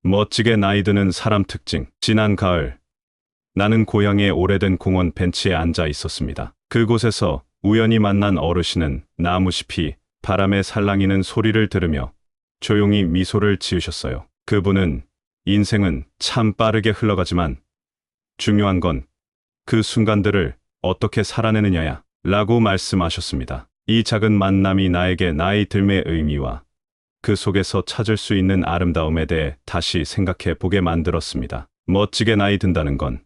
멋지게 나이 드는 사람 특징. 지난 가을, 나는 고향의 오래된 공원 벤치에 앉아 있었습니다. 그곳에서 우연히 만난 어르신은 나무숲이 바람에 살랑이는 소리를 들으며 조용히 미소를 지으셨어요. 그분은 인생은 참 빠르게 흘러가지만 중요한 건 그 순간들을 어떻게 살아내느냐야 라고 말씀하셨습니다. 이 작은 만남이 나에게 나이 들매의 의미와 그 속에서 찾을 수 있는 아름다움에 대해 다시 생각해 보게 만들었습니다. 멋지게 나이 든다는 건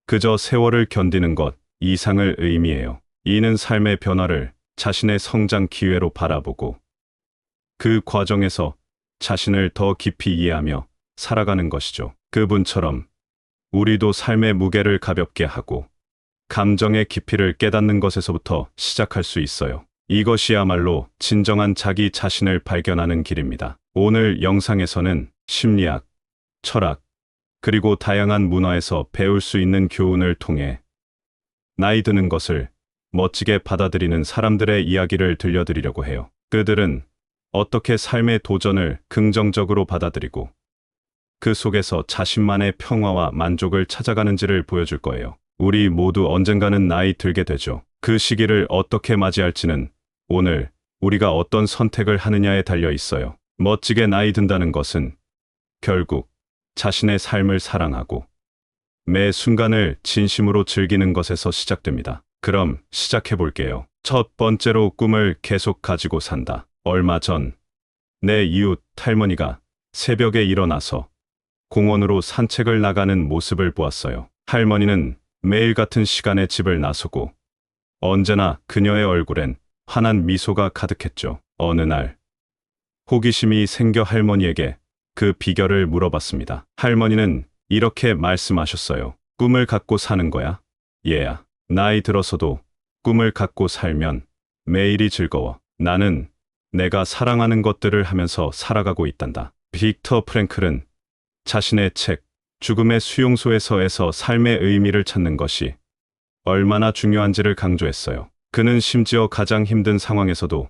그저 세월을 견디는 것 이상을 의미해요. 이는 삶의 변화를 자신의 성장 기회로 바라보고 그 과정에서 자신을 더 깊이 이해하며 살아가는 것이죠. 그분처럼 우리도 삶의 무게를 가볍게 하고 감정의 깊이를 깨닫는 것에서부터 시작할 수 있어요. 이것이야말로 진정한 자기 자신을 발견하는 길입니다. 오늘 영상에서는 심리학, 철학, 그리고 다양한 문화에서 배울 수 있는 교훈을 통해 나이 드는 것을 멋지게 받아들이는 사람들의 이야기를 들려드리려고 해요. 그들은 어떻게 삶의 도전을 긍정적으로 받아들이고 그 속에서 자신만의 평화와 만족을 찾아가는지를 보여줄 거예요. 우리 모두 언젠가는 나이 들게 되죠. 그 시기를 어떻게 맞이할지는 오늘 우리가 어떤 선택을 하느냐에 달려 있어요. 멋지게 나이 든다는 것은 결국 자신의 삶을 사랑하고 매 순간을 진심으로 즐기는 것에서 시작됩니다. 그럼 시작해 볼게요. 첫 번째로 꿈을 계속 가지고 산다. 얼마 전 내 이웃 할머니가 새벽에 일어나서 공원으로 산책을 나가는 모습을 보았어요. 할머니는 매일 같은 시간에 집을 나서고 언제나 그녀의 얼굴엔 환한 미소가 가득했죠. 어느 날 호기심이 생겨 할머니에게 그 비결을 물어봤습니다. 할머니는 이렇게 말씀하셨어요. 꿈을 갖고 사는 거야, 얘야. 나이 들어서도 꿈을 갖고 살면 매일이 즐거워. 나는 내가 사랑하는 것들을 하면서 살아가고 있단다. 빅터 프랭클은 자신의 책 죽음의 수용소에서에서 삶의 의미를 찾는 것이 얼마나 중요한지를 강조했어요. 그는 심지어 가장 힘든 상황에서도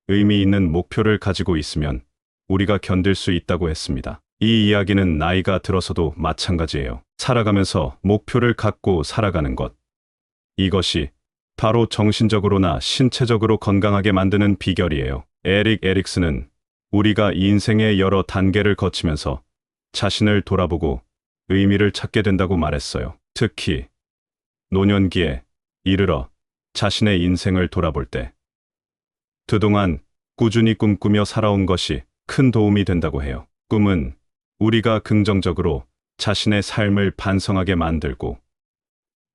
의미 있는 목표를 가지고 있으면 우리가 견딜 수 있다고 했습니다. 이 이야기는 나이가 들어서도 마찬가지예요. 살아가면서 목표를 갖고 살아가는 것. 이것이 바로 정신적으로나 신체적으로 건강하게 만드는 비결이에요. 에릭 에릭슨은 우리가 인생의 여러 단계를 거치면서 자신을 돌아보고 의미를 찾게 된다고 말했어요. 특히 노년기에 이르러 자신의 인생을 돌아볼 때 그동안 꾸준히 꿈꾸며 살아온 것이 큰 도움이 된다고 해요. 꿈은 우리가 긍정적으로 자신의 삶을 반성하게 만들고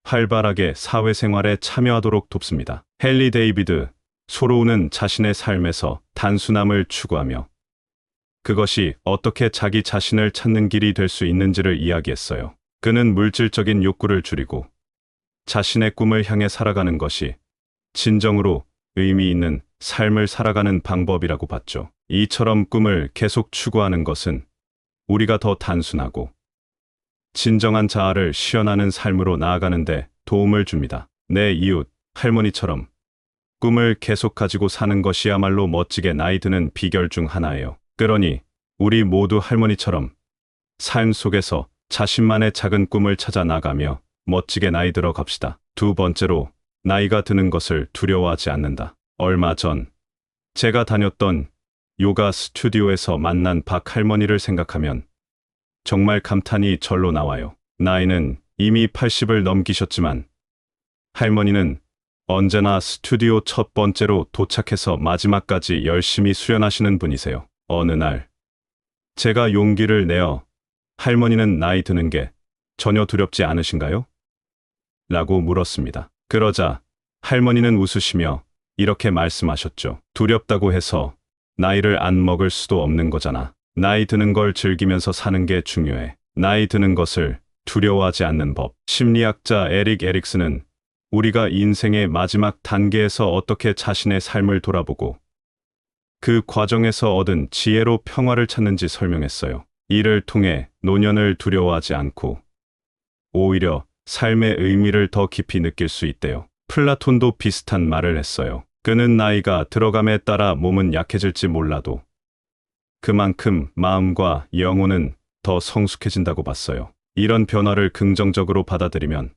활발하게 사회생활에 참여하도록 돕습니다. 헨리 데이비드 소로우는 자신의 삶에서 단순함을 추구하며 그것이 어떻게 자기 자신을 찾는 길이 될 수 있는지를 이야기했어요. 그는 물질적인 욕구를 줄이고 자신의 꿈을 향해 살아가는 것이 진정으로 의미 있는 삶을 살아가는 방법이라고 봤죠. 이처럼 꿈을 계속 추구하는 것은 우리가 더 단순하고 진정한 자아를 실현하는 삶으로 나아가는 데 도움을 줍니다. 내 이웃 할머니처럼 꿈을 계속 가지고 사는 것이야말로 멋지게 나이 드는 비결 중 하나예요. 그러니 우리 모두 할머니처럼 삶 속에서 자신만의 작은 꿈을 찾아 나가며 멋지게 나이 들어 갑시다. 두 번째로 나이가 드는 것을 두려워하지 않는다. 얼마 전 제가 다녔던 요가 스튜디오에서 만난 박 할머니를 생각하면 정말 감탄이 절로 나와요. 나이는 이미 80을 넘기셨지만 할머니는 언제나 스튜디오 첫 번째로 도착해서 마지막까지 열심히 수련하시는 분이세요. 어느 날 제가 용기를 내어 할머니는 나이 드는 게 전혀 두렵지 않으신가요? 라고 물었습니다. 그러자 할머니는 웃으시며 이렇게 말씀하셨죠. 두렵다고 해서 나이를 안 먹을 수도 없는 거잖아. 나이 드는 걸 즐기면서 사는 게 중요해. 나이 드는 것을 두려워하지 않는 법. 심리학자 에릭 에릭슨은 우리가 인생의 마지막 단계에서 어떻게 자신의 삶을 돌아보고 그 과정에서 얻은 지혜로 평화를 찾는지 설명했어요. 이를 통해 노년을 두려워하지 않고 오히려 삶의 의미를 더 깊이 느낄 수 있대요. 플라톤도 비슷한 말을 했어요. 그는 나이가 들어감에 따라 몸은 약해질지 몰라도 그만큼 마음과 영혼은 더 성숙해진다고 봤어요. 이런 변화를 긍정적으로 받아들이면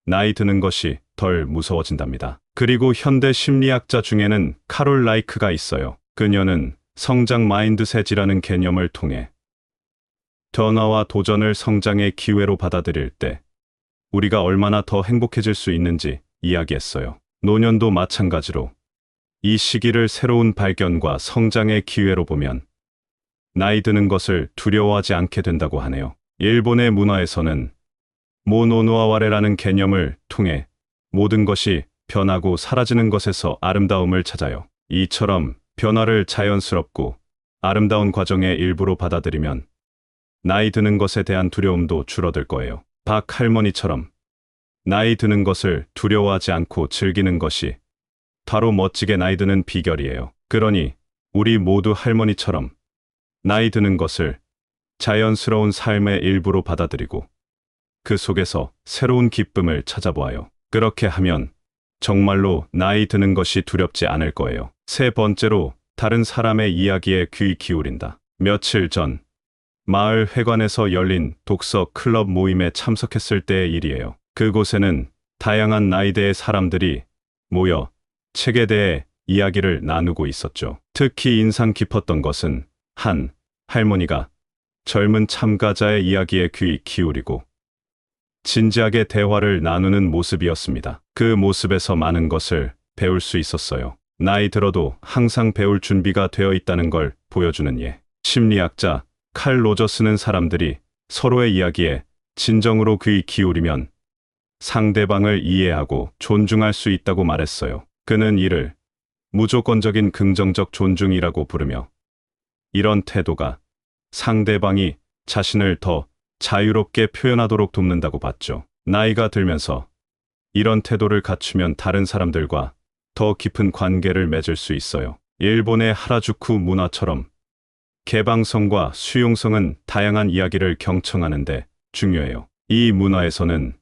나이 드는 것이 덜 무서워진답니다. 그리고 현대 심리학자 중에는 카롤 라이크가 있어요. 그녀는 성장 마인드셋이라는 개념을 통해 변화와 도전을 성장의 기회로 받아들일 때 우리가 얼마나 더 행복해질 수 있는지 이야기했어요. 노년도 마찬가지로 이 시기를 새로운 발견과 성장의 기회로 보면 나이 드는 것을 두려워하지 않게 된다고 하네요. 일본의 문화에서는 모노노아와레라는 개념을 통해 모든 것이 변하고 사라지는 것에서 아름다움을 찾아요. 이처럼 변화를 자연스럽고 아름다운 과정의 일부로 받아들이면 나이 드는 것에 대한 두려움도 줄어들 거예요. 박 할머니처럼 나이 드는 것을 두려워하지 않고 즐기는 것이 바로 멋지게 나이 드는 비결이에요. 그러니 우리 모두 할머니처럼 나이 드는 것을 자연스러운 삶의 일부로 받아들이고 그 속에서 새로운 기쁨을 찾아보아요. 그렇게 하면 정말로 나이 드는 것이 두렵지 않을 거예요. 세 번째로 다른 사람의 이야기에 귀 기울인다. 며칠 전 마을 회관에서 열린 독서 클럽 모임에 참석했을 때의 일이에요. 그곳에는 다양한 나이대의 사람들이 모여 책에 대해 이야기를 나누고 있었죠. 특히 인상 깊었던 것은 한 할머니가 젊은 참가자의 이야기에 귀 기울이고 진지하게 대화를 나누는 모습이었습니다. 그 모습에서 많은 것을 배울 수 있었어요. 나이 들어도 항상 배울 준비가 되어 있다는 걸 보여주는 예. 심리학자 칼 로저스는 사람들이 서로의 이야기에 진정으로 귀 기울이면 상대방을 이해하고 존중할 수 있다고 말했어요. 그는 이를 무조건적인 긍정적 존중이라고 부르며 이런 태도가 상대방이 자신을 더 자유롭게 표현하도록 돕는다고 봤죠. 나이가 들면서 이런 태도를 갖추면 다른 사람들과 더 깊은 관계를 맺을 수 있어요. 일본의 하라주쿠 문화처럼 개방성과 수용성은 다양한 이야기를 경청하는데 중요해요. 이 문화에서는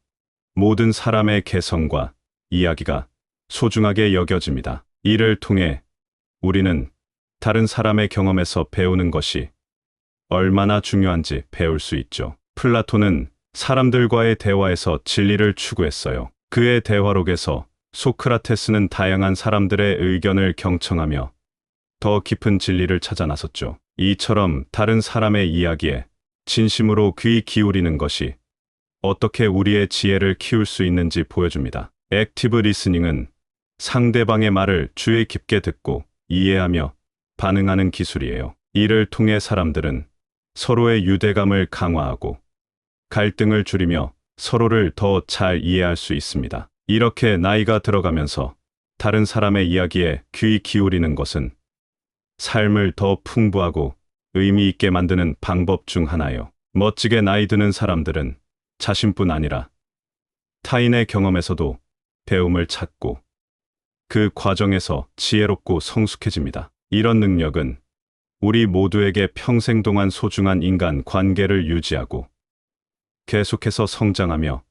모든 사람의 개성과 이야기가 소중하게 여겨집니다. 이를 통해 우리는 다른 사람의 경험에서 배우는 것이 얼마나 중요한지 배울 수 있죠. 플라톤은 사람들과의 대화에서 진리를 추구했어요. 그의 대화록에서 소크라테스는 다양한 사람들의 의견을 경청하며 더 깊은 진리를 찾아 나섰죠. 이처럼 다른 사람의 이야기에 진심으로 귀 기울이는 것이 어떻게 우리의 지혜를 키울 수 있는지 보여줍니다. 액티브 리스닝은 상대방의 말을 주의 깊게 듣고 이해하며 반응하는 기술이에요. 이를 통해 사람들은 서로의 유대감을 강화하고 갈등을 줄이며 서로를 더 잘 이해할 수 있습니다. 이렇게 나이가 들어가면서 다른 사람의 이야기에 귀 기울이는 것은 삶을 더 풍부하고 의미 있게 만드는 방법 중 하나예요. 멋지게 나이 드는 사람들은 자신뿐 아니라 타인의 경험에서도 배움을 찾고 그 과정에서 지혜롭고 성숙해집니다. 이런 능력은 우리 모두에게 평생 동안 소중한 인간 관계를 유지하고 계속해서 성장하며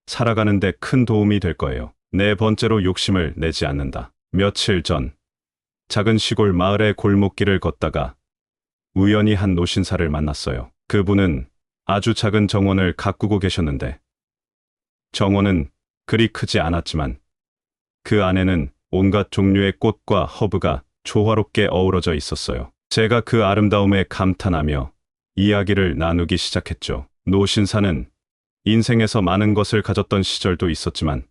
살아가는 데 큰 도움이 될 거예요. 네 번째로 욕심을 내지 않는다. 며칠 전 작은 시골 마을의 골목길을 걷다가 우연히 한 노신사를 만났어요. 그분은 아주 작은 정원을 가꾸고 계셨는데 정원은 그리 크지 않았지만 그 안에는 온갖 종류의 꽃과 허브가 조화롭게 어우러져 있었어요. 제가 그 아름다움에 감탄하며 이야기를 나누기 시작했죠. 노신사는 인생에서 많은 것을 가졌던 시절도 있었지만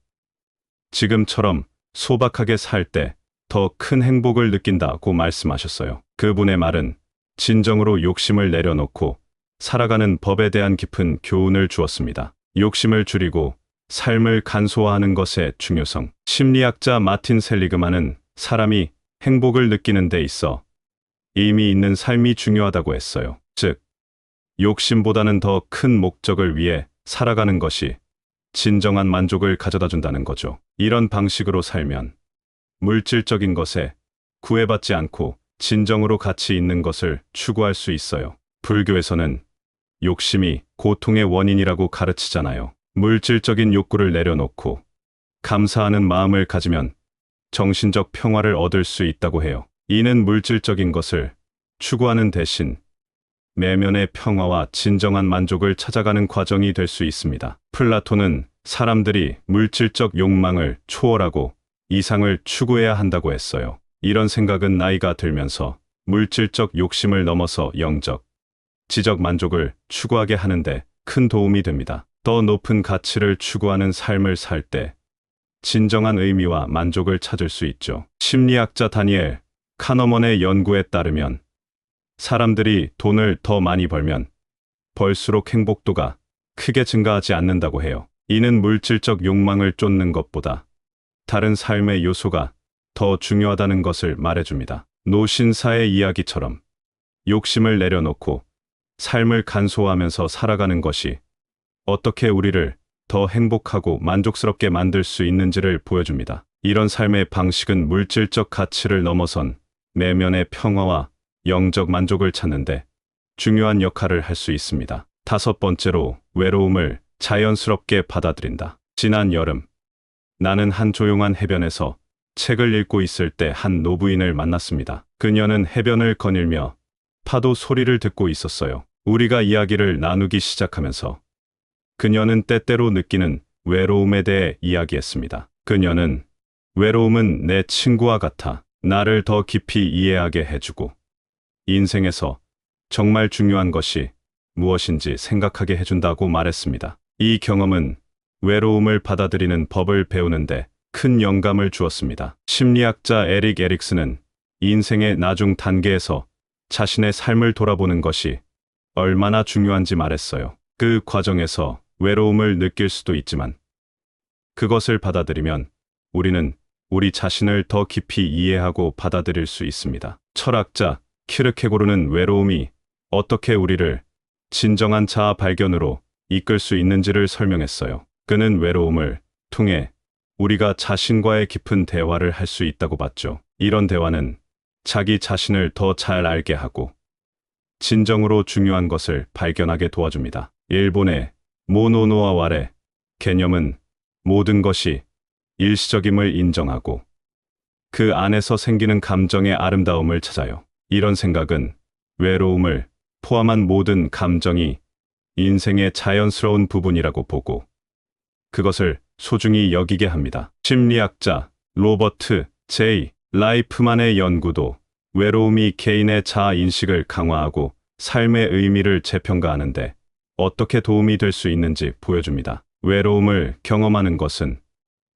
지금처럼 소박하게 살 때 더 큰 행복을 느낀다고 말씀하셨어요. 그분의 말은 진정으로 욕심을 내려놓고 살아가는 법에 대한 깊은 교훈을 주었습니다. 욕심을 줄이고 삶을 간소화하는 것의 중요성. 심리학자 마틴 셀리그만은 사람이 행복을 느끼는 데 있어 의미 있는 삶이 중요하다고 했어요. 즉, 욕심보다는 더 큰 목적을 위해 살아가는 것이 진정한 만족을 가져다 준다는 거죠. 이런 방식으로 살면 물질적인 것에 구애받지 않고 진정으로 가치 있는 것을 추구할 수 있어요. 불교에서는 욕심이 고통의 원인이라고 가르치잖아요. 물질적인 욕구를 내려놓고 감사하는 마음을 가지면 정신적 평화를 얻을 수 있다고 해요. 이는 물질적인 것을 추구하는 대신 내면의 평화와 진정한 만족을 찾아가는 과정이 될 수 있습니다. 플라톤은 사람들이 물질적 욕망을 초월하고 이상을 추구해야 한다고 했어요. 이런 생각은 나이가 들면서 물질적 욕심을 넘어서 영적, 지적 만족을 추구하게 하는데 큰 도움이 됩니다. 더 높은 가치를 추구하는 삶을 살 때 진정한 의미와 만족을 찾을 수 있죠. 심리학자 다니엘 카너먼의 연구에 따르면 사람들이 돈을 더 많이 벌면 벌수록 행복도가 크게 증가하지 않는다고 해요. 이는 물질적 욕망을 쫓는 것보다 다른 삶의 요소가 더 중요하다는 것을 말해줍니다. 노신사의 이야기처럼 욕심을 내려놓고 삶을 간소화하면서 살아가는 것이 어떻게 우리를 더 행복하고 만족스럽게 만들 수 있는지를 보여줍니다. 이런 삶의 방식은 물질적 가치를 넘어선 내면의 평화와 영적 만족을 찾는데 중요한 역할을 할 수 있습니다. 다섯 번째로, 외로움을 자연스럽게 받아들인다. 지난 여름, 나는 한 조용한 해변에서 책을 읽고 있을 때 한 노부인을 만났습니다. 그녀는 해변을 거닐며 파도 소리를 듣고 있었어요. 우리가 이야기를 나누기 시작하면서 그녀는 때때로 느끼는 외로움에 대해 이야기했습니다. 그녀는 외로움은 내 친구와 같아 나를 더 깊이 이해하게 해주고 인생에서 정말 중요한 것이 무엇인지 생각하게 해준다고 말했습니다. 이 경험은 외로움을 받아들이는 법을 배우는데 큰 영감을 주었습니다. 심리학자 에릭 에릭슨은 인생의 나중 단계에서 자신의 삶을 돌아보는 것이 얼마나 중요한지 말했어요. 그 과정에서 외로움을 느낄 수도 있지만 그것을 받아들이면 우리는 우리 자신을 더 깊이 이해하고 받아들일 수 있습니다. 철학자 키르케고르는 외로움이 어떻게 우리를 진정한 자아 발견으로 이끌 수 있는지를 설명했어요. 그는 외로움을 통해 우리가 자신과의 깊은 대화를 할 수 있다고 봤죠. 이런 대화는 자기 자신을 더 잘 알게 하고 진정으로 중요한 것을 발견하게 도와줍니다. 일본의 모노노아와레 개념은 모든 것이 일시적임을 인정하고 그 안에서 생기는 감정의 아름다움을 찾아요. 이런 생각은 외로움을 포함한 모든 감정이 인생의 자연스러운 부분이라고 보고 그것을 소중히 여기게 합니다. 심리학자 로버트 J. 라이프만의 연구도 외로움이 개인의 자아 인식을 강화하고 삶의 의미를 재평가하는데 어떻게 도움이 될 수 있는지 보여줍니다. 외로움을 경험하는 것은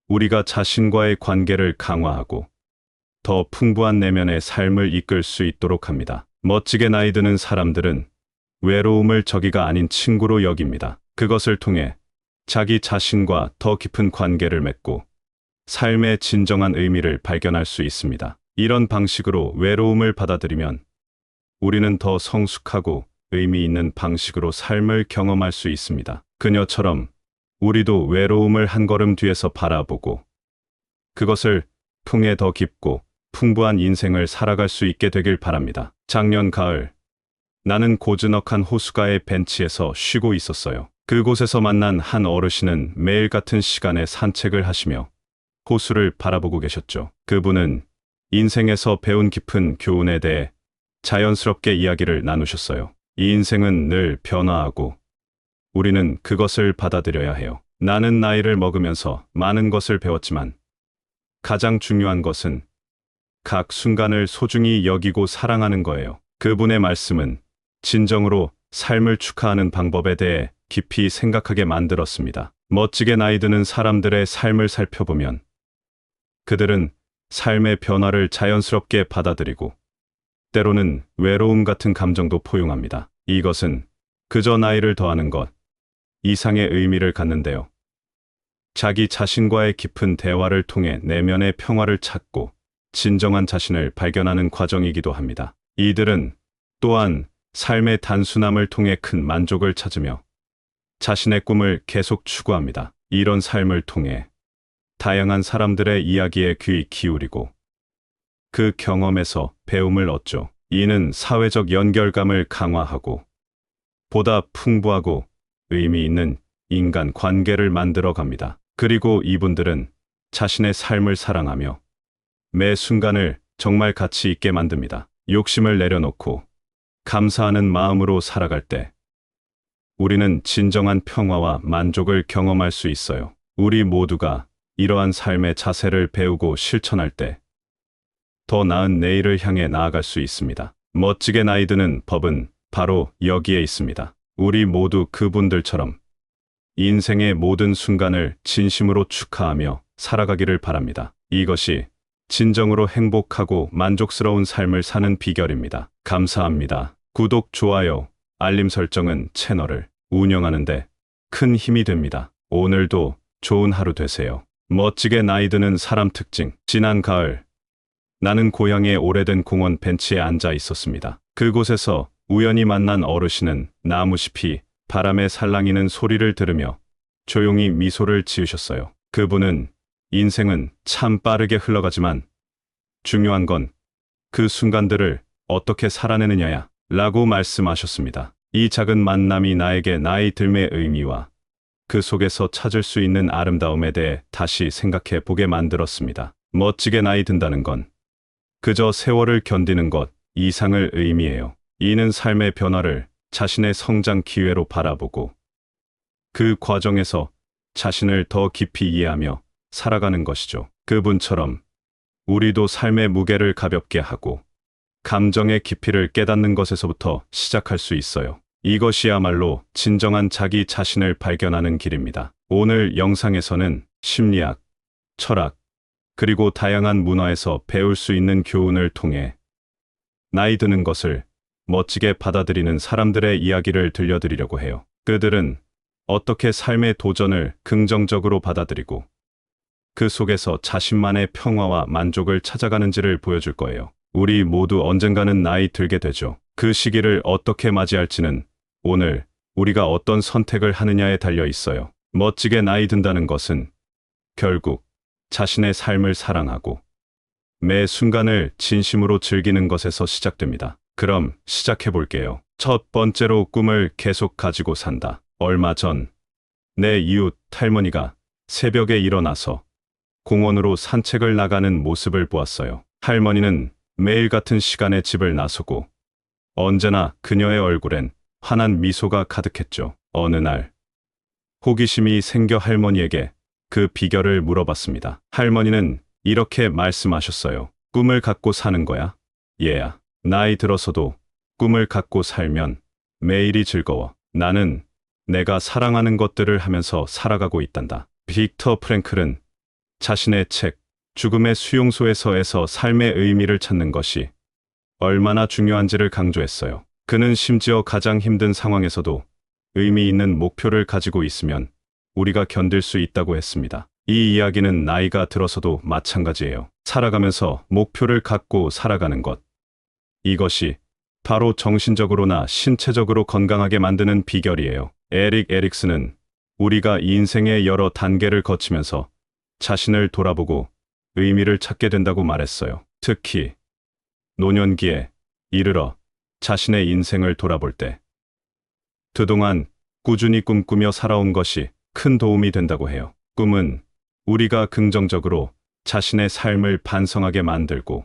우리가 자신과의 관계를 강화하고 더 풍부한 내면의 삶을 이끌 수 있도록 합니다. 멋지게 나이 드는 사람들은 외로움을 적이가 아닌 친구로 여깁니다. 그것을 통해 자기 자신과 더 깊은 관계를 맺고 삶의 진정한 의미를 발견할 수 있습니다. 이런 방식으로 외로움을 받아들이면 우리는 더 성숙하고 의미 있는 방식으로 삶을 경험할 수 있습니다. 그녀처럼 우리도 외로움을 한 걸음 뒤에서 바라보고 그것을 통해 더 깊고 풍부한 인생을 살아갈 수 있게 되길 바랍니다. 작년 가을, 나는 고즈넉한 호수가의 벤치에서 쉬고 있었어요. 그곳에서 만난 한 어르신은 매일 같은 시간에 산책을 하시며 호수를 바라보고 계셨죠. 그분은 인생에서 배운 깊은 교훈에 대해 자연스럽게 이야기를 나누셨어요. 이 인생은 늘 변화하고 우리는 그것을 받아들여야 해요. 나는 나이를 먹으면서 많은 것을 배웠지만 가장 중요한 것은 각 순간을 소중히 여기고 사랑하는 거예요. 그분의 말씀은 진정으로 삶을 축하하는 방법에 대해 깊이 생각하게 만들었습니다. 멋지게 나이 드는 사람들의 삶을 살펴보면 그들은 삶의 변화를 자연스럽게 받아들이고 때로는 외로움 같은 감정도 포용합니다. 이것은 그저 나이를 더하는 것 이상의 의미를 갖는데요. 자기 자신과의 깊은 대화를 통해 내면의 평화를 찾고 진정한 자신을 발견하는 과정이기도 합니다. 이들은 또한 삶의 단순함을 통해 큰 만족을 찾으며 자신의 꿈을 계속 추구합니다. 이런 삶을 통해 다양한 사람들의 이야기에 귀 기울이고 그 경험에서 배움을 얻죠. 이는 사회적 연결감을 강화하고 보다 풍부하고 의미 있는 인간 관계를 만들어 갑니다. 그리고 이분들은 자신의 삶을 사랑하며 매 순간을 정말 가치 있게 만듭니다. 욕심을 내려놓고 감사하는 마음으로 살아갈 때 우리는 진정한 평화와 만족을 경험할 수 있어요. 우리 모두가 이러한 삶의 자세를 배우고 실천할 때 더 나은 내일을 향해 나아갈 수 있습니다. 멋지게 나이 드는 법은 바로 여기에 있습니다. 우리 모두 그분들처럼 인생의 모든 순간을 진심으로 축하하며 살아가기를 바랍니다. 이것이 진정으로 행복하고 만족스러운 삶을 사는 비결입니다. 감사합니다. 구독, 좋아요, 알림 설정은 채널을 운영하는데 큰 힘이 됩니다. 오늘도 좋은 하루 되세요. 멋지게 나이 드는 사람 특징. 지난 가을, 나는 고향의 오래된 공원 벤치에 앉아 있었습니다. 그곳에서 우연히 만난 어르신은 나무숲이 바람에 살랑이는 소리를 들으며 조용히 미소를 지으셨어요. 그분은 인생은 참 빠르게 흘러가지만 중요한 건 그 순간들을 어떻게 살아내느냐야 라고 말씀하셨습니다. 이 작은 만남이 나에게 나이 들매의 의미와 그 속에서 찾을 수 있는 아름다움에 대해 다시 생각해 보게 만들었습니다. 멋지게 나이 든다는 건 그저 세월을 견디는 것 이상을 의미해요. 이는 삶의 변화를 자신의 성장 기회로 바라보고 그 과정에서 자신을 더 깊이 이해하며 살아가는 것이죠. 그분처럼 우리도 삶의 무게를 가볍게 하고 감정의 깊이를 깨닫는 것에서부터 시작할 수 있어요. 이것이야말로 진정한 자기 자신을 발견하는 길입니다. 오늘 영상에서는 심리학, 철학, 그리고 다양한 문화에서 배울 수 있는 교훈을 통해 나이 드는 것을 멋지게 받아들이는 사람들의 이야기를 들려드리려고 해요. 그들은 어떻게 삶의 도전을 긍정적으로 받아들이고 그 속에서 자신만의 평화와 만족을 찾아가는지를 보여줄 거예요. 우리 모두 언젠가는 나이 들게 되죠. 그 시기를 어떻게 맞이할지는 오늘 우리가 어떤 선택을 하느냐에 달려 있어요. 멋지게 나이 든다는 것은 결국 자신의 삶을 사랑하고 매 순간을 진심으로 즐기는 것에서 시작됩니다. 그럼 시작해 볼게요. 첫 번째로, 꿈을 계속 가지고 산다. 얼마 전 내 이웃 할머니가 새벽에 일어나서 공원으로 산책을 나가는 모습을 보았어요. 할머니는 매일 같은 시간에 집을 나서고 언제나 그녀의 얼굴엔 환한 미소가 가득했죠. 어느 날 호기심이 생겨 할머니에게 그 비결을 물어봤습니다. 할머니는 이렇게 말씀하셨어요. 꿈을 갖고 사는 거야, 얘야. 나이 들어서도 꿈을 갖고 살면 매일이 즐거워. 나는 내가 사랑하는 것들을 하면서 살아가고 있단다. 빅터 프랭클은 자신의 책 죽음의 수용소에서에서 삶의 의미를 찾는 것이 얼마나 중요한지를 강조했어요. 그는 심지어 가장 힘든 상황에서도 의미 있는 목표를 가지고 있으면 우리가 견딜 수 있다고 했습니다. 이 이야기는 나이가 들어서도 마찬가지예요. 살아가면서 목표를 갖고 살아가는 것. 이것이 바로 정신적으로나 신체적으로 건강하게 만드는 비결이에요. 에릭 에릭슨은 우리가 인생의 여러 단계를 거치면서 자신을 돌아보고 의미를 찾게 된다고 말했어요. 특히 노년기에 이르러 자신의 인생을 돌아볼 때 그동안 꾸준히 꿈꾸며 살아온 것이 큰 도움이 된다고 해요. 꿈은 우리가 긍정적으로 자신의 삶을 반성하게 만들고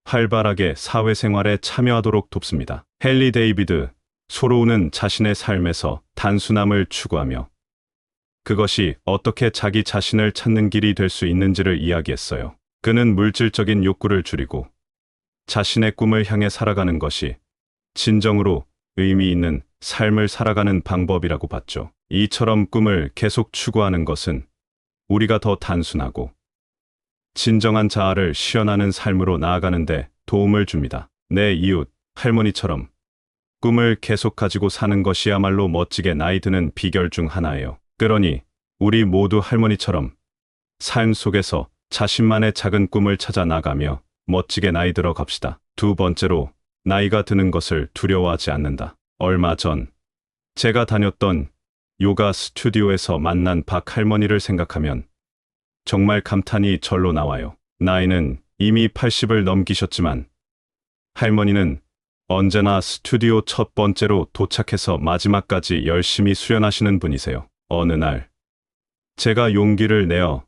활발하게 사회생활에 참여하도록 돕습니다. 헨리 데이비드 소로우는 자신의 삶에서 단순함을 추구하며 그것이 어떻게 자기 자신을 찾는 길이 될 수 있는지를 이야기했어요. 그는 물질적인 욕구를 줄이고 자신의 꿈을 향해 살아가는 것이 진정으로 의미 있는 삶을 살아가는 방법이라고 봤죠. 이처럼 꿈을 계속 추구하는 것은 우리가 더 단순하고 진정한 자아를 실현하는 삶으로 나아가는 데 도움을 줍니다. 내 이웃 할머니처럼 꿈을 계속 가지고 사는 것이야말로 멋지게 나이 드는 비결 중 하나예요. 그러니 우리 모두 할머니처럼 삶 속에서 자신만의 작은 꿈을 찾아 나가며 멋지게 나이 들어 갑시다. 두 번째로, 나이가 드는 것을 두려워하지 않는다. 얼마 전 제가 다녔던 요가 스튜디오에서 만난 박 할머니를 생각하면 정말 감탄이 절로 나와요. 나이는 이미 80을 넘기셨지만 할머니는 언제나 스튜디오 첫 번째로 도착해서 마지막까지 열심히 수련하시는 분이세요. 어느 날 제가 용기를 내어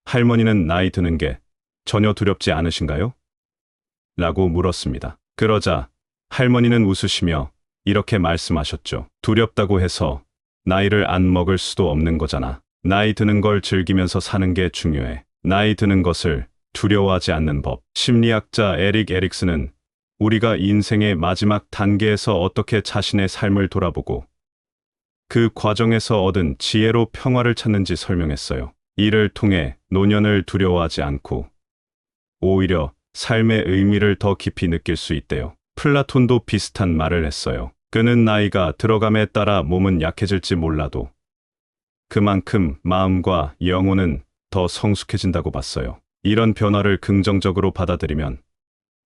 할머니는 나이 드는 게 전혀 두렵지 않으신가요? 라고 물었습니다. 그러자 할머니는 웃으시며 이렇게 말씀하셨죠. 두렵다고 해서 나이를 안 먹을 수도 없는 거잖아. 나이 드는 걸 즐기면서 사는 게 중요해. 나이 드는 것을 두려워하지 않는 법. 심리학자 에릭 에릭슨은 우리가 인생의 마지막 단계에서 어떻게 자신의 삶을 돌아보고 그 과정에서 얻은 지혜로 평화를 찾는지 설명했어요. 이를 통해 노년을 두려워하지 않고 오히려 삶의 의미를 더 깊이 느낄 수 있대요. 플라톤도 비슷한 말을 했어요. 그는 나이가 들어감에 따라 몸은 약해질지 몰라도 그만큼 마음과 영혼은 더 성숙해진다고 봤어요. 이런 변화를 긍정적으로 받아들이면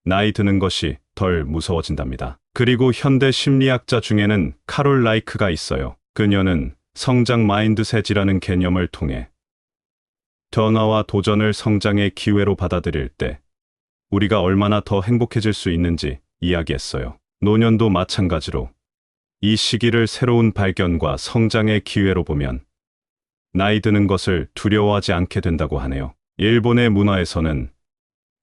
나이 드는 것이 덜 무서워진답니다. 그리고 현대 심리학자 중에는 카롤 라이크가 있어요. 그녀는 성장 마인드셋이라는 개념을 통해 변화와 도전을 성장의 기회로 받아들일 때 우리가 얼마나 더 행복해질 수 있는지 이야기했어요. 노년도 마찬가지로 이 시기를 새로운 발견과 성장의 기회로 보면 나이 드는 것을 두려워하지 않게 된다고 하네요. 일본의 문화에서는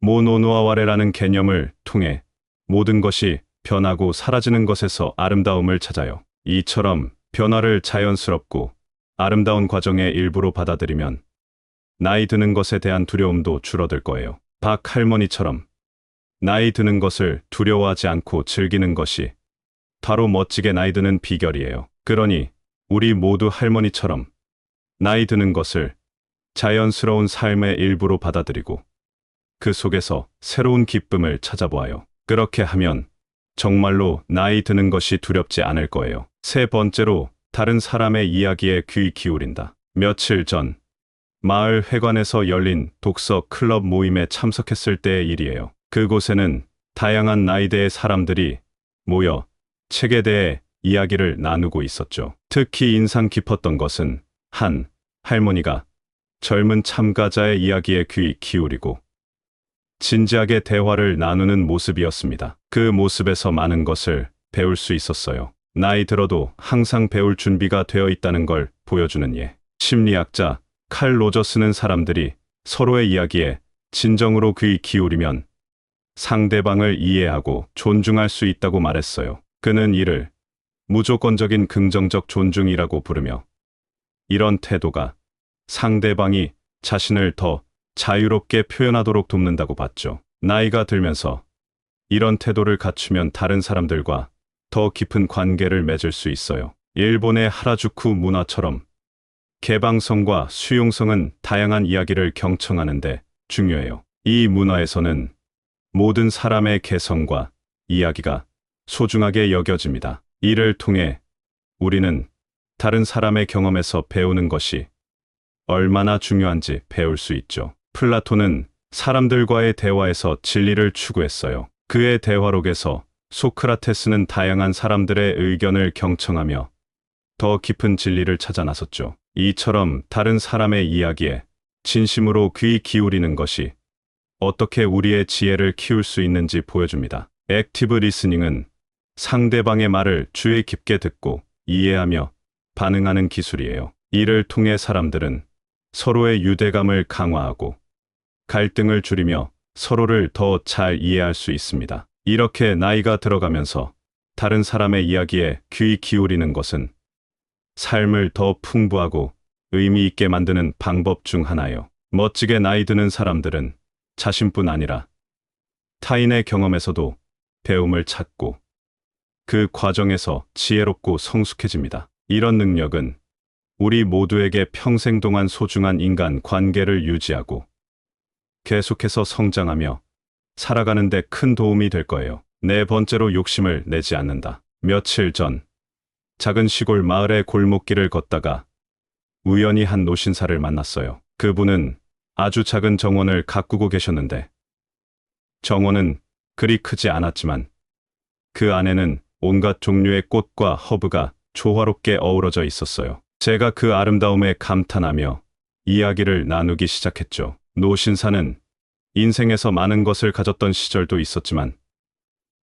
모노노아와레라는 개념을 통해 모든 것이 변하고 사라지는 것에서 아름다움을 찾아요. 이처럼 변화를 자연스럽고 아름다운 과정의 일부로 받아들이면 나이 드는 것에 대한 두려움도 줄어들 거예요. 박 할머니처럼 나이 드는 것을 두려워하지 않고 즐기는 것이 바로 멋지게 나이 드는 비결이에요. 그러니 우리 모두 할머니처럼 나이 드는 것을 자연스러운 삶의 일부로 받아들이고 그 속에서 새로운 기쁨을 찾아보아요. 그렇게 하면 정말로 나이 드는 것이 두렵지 않을 거예요. 세 번째로 다른 사람의 이야기에 귀 기울인다. 며칠 전 마을 회관에서 열린 독서 클럽 모임에 참석했을 때의 일이에요. 그곳에는 다양한 나이대의 사람들이 모여 책에 대해 이야기를 나누고 있었죠. 특히 인상 깊었던 것은 한 할머니가 젊은 참가자의 이야기에 귀 기울이고 진지하게 대화를 나누는 모습이었습니다. 그 모습에서 많은 것을 배울 수 있었어요. 나이 들어도 항상 배울 준비가 되어 있다는 걸 보여주는 예. 심리학자 칼 로저스는 사람들이 서로의 이야기에 진정으로 귀 기울이면 상대방을 이해하고 존중할 수 있다고 말했어요. 그는 이를 무조건적인 긍정적 존중이라고 부르며 이런 태도가 상대방이 자신을 더 자유롭게 표현하도록 돕는다고 봤죠. 나이가 들면서 이런 태도를 갖추면 다른 사람들과 더 깊은 관계를 맺을 수 있어요. 일본의 하라주쿠 문화처럼 개방성과 수용성은 다양한 이야기를 경청하는데 중요해요. 이 문화에서는 모든 사람의 개성과 이야기가 소중하게 여겨집니다. 이를 통해 우리는 다른 사람의 경험에서 배우는 것이 얼마나 중요한지 배울 수 있죠. 플라톤은 사람들과의 대화에서 진리를 추구했어요. 그의 대화록에서 소크라테스는 다양한 사람들의 의견을 경청하며 더 깊은 진리를 찾아 나섰죠. 이처럼 다른 사람의 이야기에 진심으로 귀 기울이는 것이 어떻게 우리의 지혜를 키울 수 있는지 보여줍니다. 액티브 리스닝은 상대방의 말을 주의 깊게 듣고 이해하며 반응하는 기술이에요. 이를 통해 사람들은 서로의 유대감을 강화하고 갈등을 줄이며 서로를 더 잘 이해할 수 있습니다. 이렇게 나이가 들어가면서 다른 사람의 이야기에 귀 기울이는 것은 삶을 더 풍부하고 의미 있게 만드는 방법 중 하나예요. 멋지게 나이 드는 사람들은 자신뿐 아니라 타인의 경험에서도 배움을 찾고 그 과정에서 지혜롭고 성숙해집니다. 이런 능력은 우리 모두에게 평생 동안 소중한 인간 관계를 유지하고 계속해서 성장하며 살아가는 데 큰 도움이 될 거예요. 네 번째로 욕심을 내지 않는다. 며칠 전 작은 시골 마을의 골목길을 걷다가 우연히 한 노신사를 만났어요. 그분은 아주 작은 정원을 가꾸고 계셨는데 정원은 그리 크지 않았지만 그 안에는 온갖 종류의 꽃과 허브가 조화롭게 어우러져 있었어요. 제가 그 아름다움에 감탄하며 이야기를 나누기 시작했죠. 노신사는 인생에서 많은 것을 가졌던 시절도 있었지만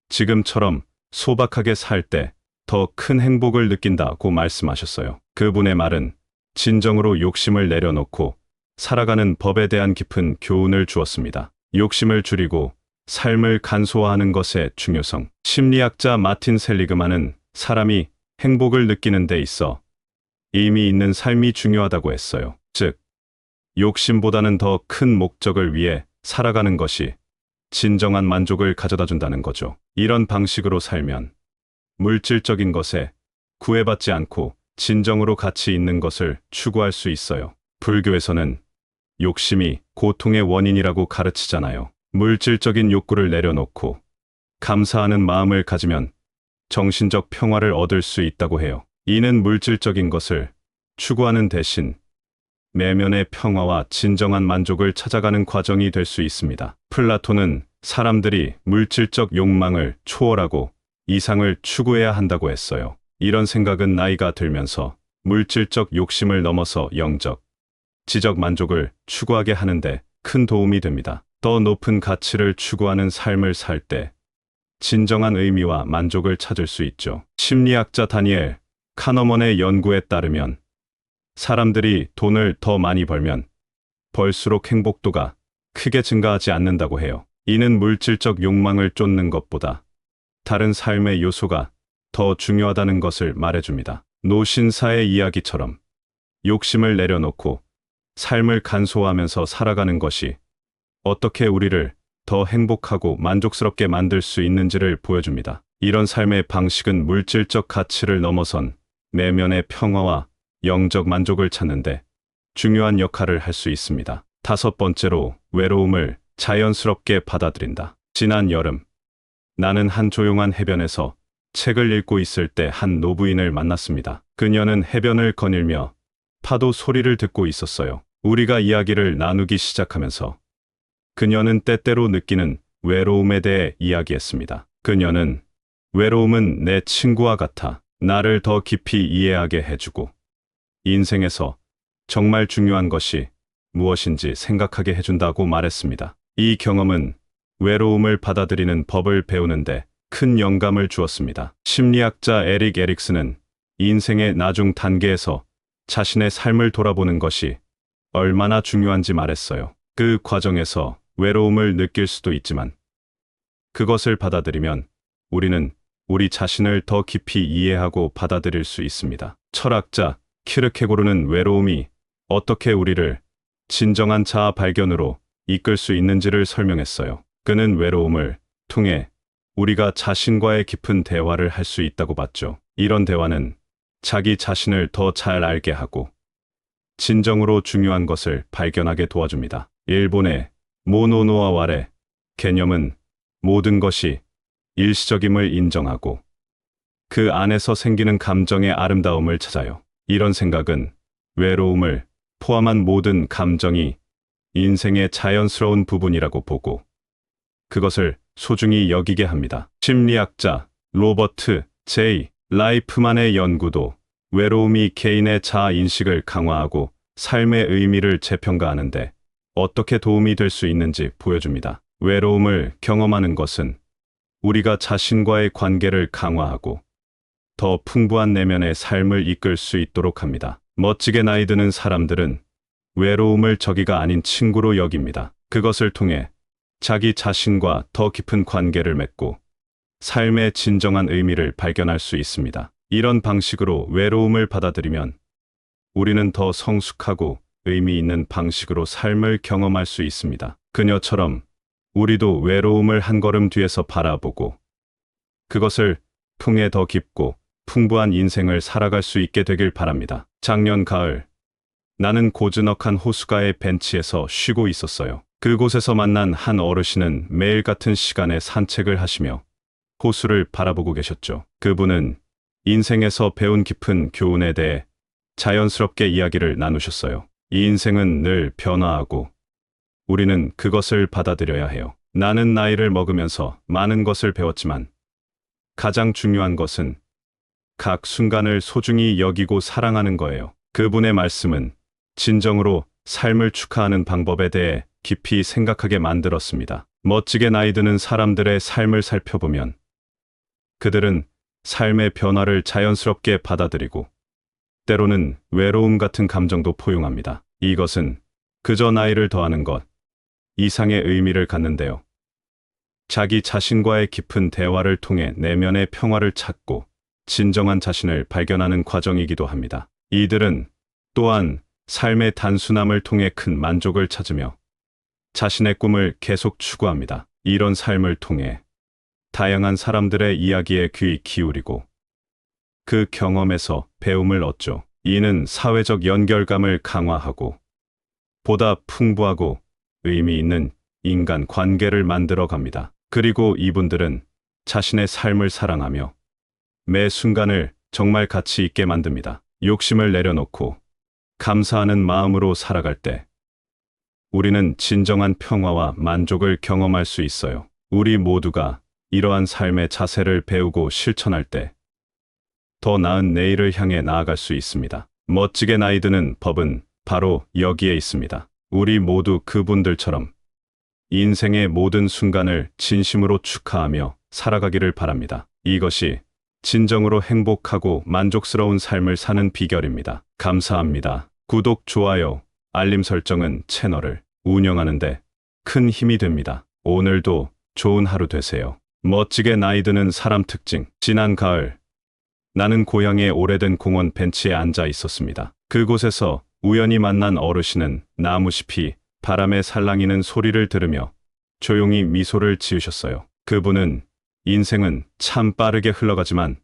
지금처럼 소박하게 살 때 더 큰 행복을 느낀다고 말씀하셨어요. 그분의 말은 진정으로 욕심을 내려놓고 살아가는 법에 대한 깊은 교훈을 주었습니다. 욕심을 줄이고 삶을 간소화하는 것의 중요성. 심리학자 마틴 셀리그만은 사람이 행복을 느끼는 데 있어 의미 있는 삶이 중요하다고 했어요. 즉, 욕심보다는 더 큰 목적을 위해 살아가는 것이 진정한 만족을 가져다 준다는 거죠. 이런 방식으로 살면 물질적인 것에 구애받지 않고 진정으로 가치 있는 것을 추구할 수 있어요. 불교에서는 욕심이 고통의 원인이라고 가르치잖아요. 물질적인 욕구를 내려놓고 감사하는 마음을 가지면 정신적 평화를 얻을 수 있다고 해요. 이는 물질적인 것을 추구하는 대신 내면의 평화와 진정한 만족을 찾아가는 과정이 될 수 있습니다. 플라톤은 사람들이 물질적 욕망을 초월하고 이상을 추구해야 한다고 했어요. 이런 생각은 나이가 들면서 물질적 욕심을 넘어서 영적, 지적 만족을 추구하게 하는데 큰 도움이 됩니다. 더 높은 가치를 추구하는 삶을 살 때 진정한 의미와 만족을 찾을 수 있죠. 심리학자 다니엘 카너먼의 연구에 따르면 사람들이 돈을 더 많이 벌면 벌수록 행복도가 크게 증가하지 않는다고 해요. 이는 물질적 욕망을 쫓는 것보다 다른 삶의 요소가 더 중요하다는 것을 말해줍니다. 노신사의 이야기처럼 욕심을 내려놓고 삶을 간소화하면서 살아가는 것이 어떻게 우리를 더 행복하고 만족스럽게 만들 수 있는지를 보여줍니다. 이런 삶의 방식은 물질적 가치를 넘어선 내면의 평화와 영적 만족을 찾는데 중요한 역할을 할 수 있습니다. 다섯 번째로, 외로움을 자연스럽게 받아들인다. 지난 여름, 나는 한 조용한 해변에서 책을 읽고 있을 때 한 노부인을 만났습니다. 그녀는 해변을 거닐며 파도 소리를 듣고 있었어요. 우리가 이야기를 나누기 시작하면서 그녀는 때때로 느끼는 외로움에 대해 이야기했습니다. 그녀는 외로움은 내 친구와 같아 나를 더 깊이 이해하게 해주고 인생에서 정말 중요한 것이 무엇인지 생각하게 해준다고 말했습니다. 이 경험은 외로움을 받아들이는 법을 배우는데 큰 영감을 주었습니다. 심리학자 에릭 에릭슨은 인생의 나중 단계에서 자신의 삶을 돌아보는 것이 얼마나 중요한지 말했어요. 그 과정에서 외로움을 느낄 수도 있지만 그것을 받아들이면 우리는 우리 자신을 더 깊이 이해하고 받아들일 수 있습니다. 철학자 키르케고르는 외로움이 어떻게 우리를 진정한 자아 발견으로 이끌 수 있는지를 설명했어요. 그는 외로움을 통해 우리가 자신과의 깊은 대화를 할 수 있다고 봤죠. 이런 대화는 자기 자신을 더 잘 알게 하고 진정으로 중요한 것을 발견하게 도와줍니다. 일본의 모노노아와레 개념은 모든 것이 일시적임을 인정하고 그 안에서 생기는 감정의 아름다움을 찾아요. 이런 생각은 외로움을 포함한 모든 감정이 인생의 자연스러운 부분이라고 보고 그것을 소중히 여기게 합니다. 심리학자 로버트 J. 라이프만의 연구도 외로움이 개인의 자아 인식을 강화하고 삶의 의미를 재평가하는데 어떻게 도움이 될 수 있는지 보여줍니다. 외로움을 경험하는 것은 우리가 자신과의 관계를 강화하고 더 풍부한 내면의 삶을 이끌 수 있도록 합니다. 멋지게 나이 드는 사람들은 외로움을 적이가 아닌 친구로 여깁니다. 그것을 통해 자기 자신과 더 깊은 관계를 맺고 삶의 진정한 의미를 발견할 수 있습니다. 이런 방식으로 외로움을 받아들이면 우리는 더 성숙하고 의미 있는 방식으로 삶을 경험할 수 있습니다. 그녀처럼 우리도 외로움을 한 걸음 뒤에서 바라보고 그것을 통해 더 깊고 풍부한 인생을 살아갈 수 있게 되길 바랍니다. 작년 가을, 나는 고즈넉한 호수가의 벤치에서 쉬고 있었어요. 그곳에서 만난 한 어르신은 매일 같은 시간에 산책을 하시며 호수를 바라보고 계셨죠. 그분은 인생에서 배운 깊은 교훈에 대해 자연스럽게 이야기를 나누셨어요. 이 인생은 늘 변화하고 우리는 그것을 받아들여야 해요. 나는 나이를 먹으면서 많은 것을 배웠지만 가장 중요한 것은 각 순간을 소중히 여기고 사랑하는 거예요. 그분의 말씀은 진정으로 삶을 축하하는 방법에 대해 깊이 생각하게 만들었습니다. 멋지게 나이 드는 사람들의 삶을 살펴보면 그들은 삶의 변화를 자연스럽게 받아들이고 때로는 외로움 같은 감정도 포용합니다. 이것은 그저 나이를 더하는 것 이상의 의미를 갖는데요. 자기 자신과의 깊은 대화를 통해 내면의 평화를 찾고 진정한 자신을 발견하는 과정이기도 합니다. 이들은 또한 삶의 단순함을 통해 큰 만족을 찾으며 자신의 꿈을 계속 추구합니다. 이런 삶을 통해 다양한 사람들의 이야기에 귀 기울이고 그 경험에서 배움을 얻죠. 이는 사회적 연결감을 강화하고 보다 풍부하고 의미 있는 인간 관계를 만들어 갑니다. 그리고 이분들은 자신의 삶을 사랑하며 매 순간을 정말 가치 있게 만듭니다. 욕심을 내려놓고 감사하는 마음으로 살아갈 때 우리는 진정한 평화와 만족을 경험할 수 있어요. 우리 모두가 이러한 삶의 자세를 배우고 실천할 때 더 나은 내일을 향해 나아갈 수 있습니다. 멋지게 나이 드는 법은 바로 여기에 있습니다. 우리 모두 그분들처럼 인생의 모든 순간을 진심으로 축하하며 살아가기를 바랍니다. 이것이 진정으로 행복하고 만족스러운 삶을 사는 비결입니다. 감사합니다. 구독, 좋아요, 알림 설정은 채널을 운영하는데 큰 힘이 됩니다. 오늘도 좋은 하루 되세요. 멋지게 나이 드는 사람 특징. 지난 가을, 나는 고향의 오래된 공원 벤치에 앉아 있었습니다. 그곳에서 우연히 만난 어르신은 나무잎이 바람에 살랑이는 소리를 들으며 조용히 미소를 지으셨어요. 그분은 인생은 참 빠르게 흘러가지만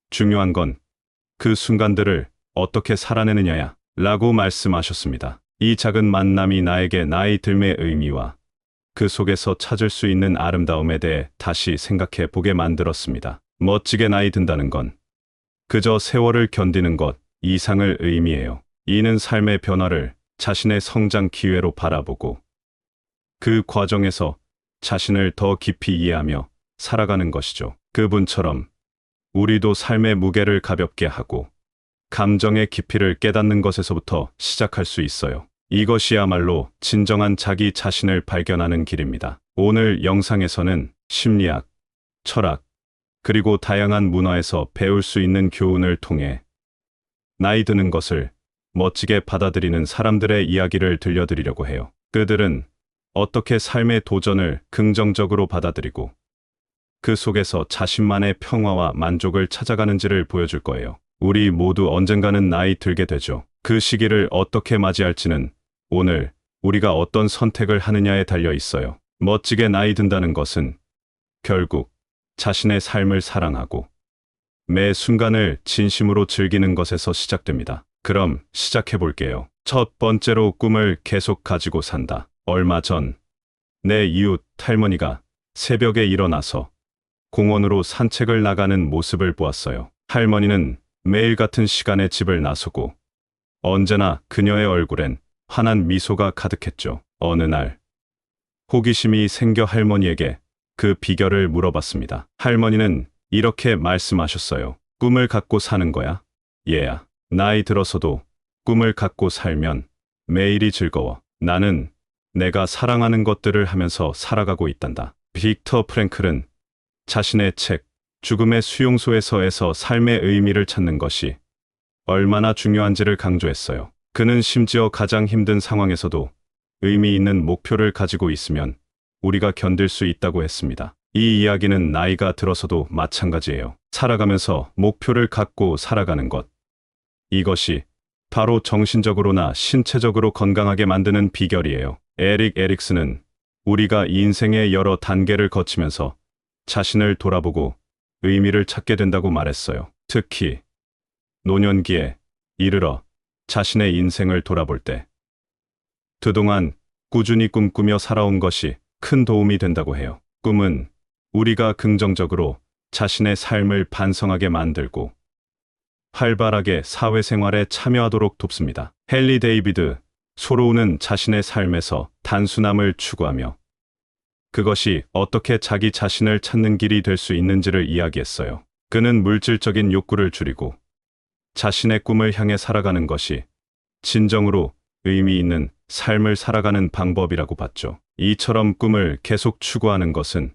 중요한 건 그 순간들을 어떻게 살아내느냐야 라고 말씀하셨습니다. 이 작은 만남이 나에게 나이 들매의 의미와 그 속에서 찾을 수 있는 아름다움에 대해 다시 생각해 보게 만들었습니다. 멋지게 나이 든다는 건 그저 세월을 견디는 것 이상을 의미해요. 이는 삶의 변화를 자신의 성장 기회로 바라보고 그 과정에서 자신을 더 깊이 이해하며 살아가는 것이죠. 그분처럼 우리도 삶의 무게를 가볍게 하고 감정의 깊이를 깨닫는 것에서부터 시작할 수 있어요. 이것이야말로 진정한 자기 자신을 발견하는 길입니다. 오늘 영상에서는 심리학, 철학, 그리고 다양한 문화에서 배울 수 있는 교훈을 통해 나이 드는 것을 멋지게 받아들이는 사람들의 이야기를 들려드리려고 해요. 그들은 어떻게 삶의 도전을 긍정적으로 받아들이고 그 속에서 자신만의 평화와 만족을 찾아가는지를 보여줄 거예요. 우리 모두 언젠가는 나이 들게 되죠. 그 시기를 어떻게 맞이할지는 오늘 우리가 어떤 선택을 하느냐에 달려 있어요. 멋지게 나이 든다는 것은 결국 자신의 삶을 사랑하고 매 순간을 진심으로 즐기는 것에서 시작됩니다. 그럼 시작해 볼게요. 첫 번째로 꿈을 계속 가지고 산다. 얼마 전 내 이웃 할머니가 새벽에 일어나서 공원으로 산책을 나가는 모습을 보았어요. 할머니는 매일 같은 시간에 집을 나서고 언제나 그녀의 얼굴엔 환한 미소가 가득했죠. 어느 날 호기심이 생겨 할머니에게 그 비결을 물어봤습니다. 할머니는 이렇게 말씀하셨어요. 꿈을 갖고 사는 거야. 얘야. 나이 들어서도 꿈을 갖고 살면 매일이 즐거워. 나는 내가 사랑하는 것들을 하면서 살아가고 있단다. 빅터 프랭클은 자신의 책 죽음의 수용소에서에서 삶의 의미를 찾는 것이 얼마나 중요한지를 강조했어요. 그는 심지어 가장 힘든 상황에서도 의미 있는 목표를 가지고 있으면 우리가 견딜 수 있다고 했습니다. 이 이야기는 나이가 들어서도 마찬가지예요. 살아가면서 목표를 갖고 살아가는 것. 이것이 바로 정신적으로나 신체적으로 건강하게 만드는 비결이에요. 에릭 에릭슨은 우리가 인생의 여러 단계를 거치면서 자신을 돌아보고 의미를 찾게 된다고 말했어요. 특히 노년기에 이르러 자신의 인생을 돌아볼 때 그동안 꾸준히 꿈꾸며 살아온 것이 큰 도움이 된다고 해요. 꿈은 우리가 긍정적으로 자신의 삶을 반성하게 만들고 활발하게 사회생활에 참여하도록 돕습니다. 헨리 데이비드 소로우는 자신의 삶에서 단순함을 추구하며 그것이 어떻게 자기 자신을 찾는 길이 될 수 있는지를 이야기했어요. 그는 물질적인 욕구를 줄이고 자신의 꿈을 향해 살아가는 것이 진정으로 의미 있는 삶을 살아가는 방법이라고 봤죠. 이처럼 꿈을 계속 추구하는 것은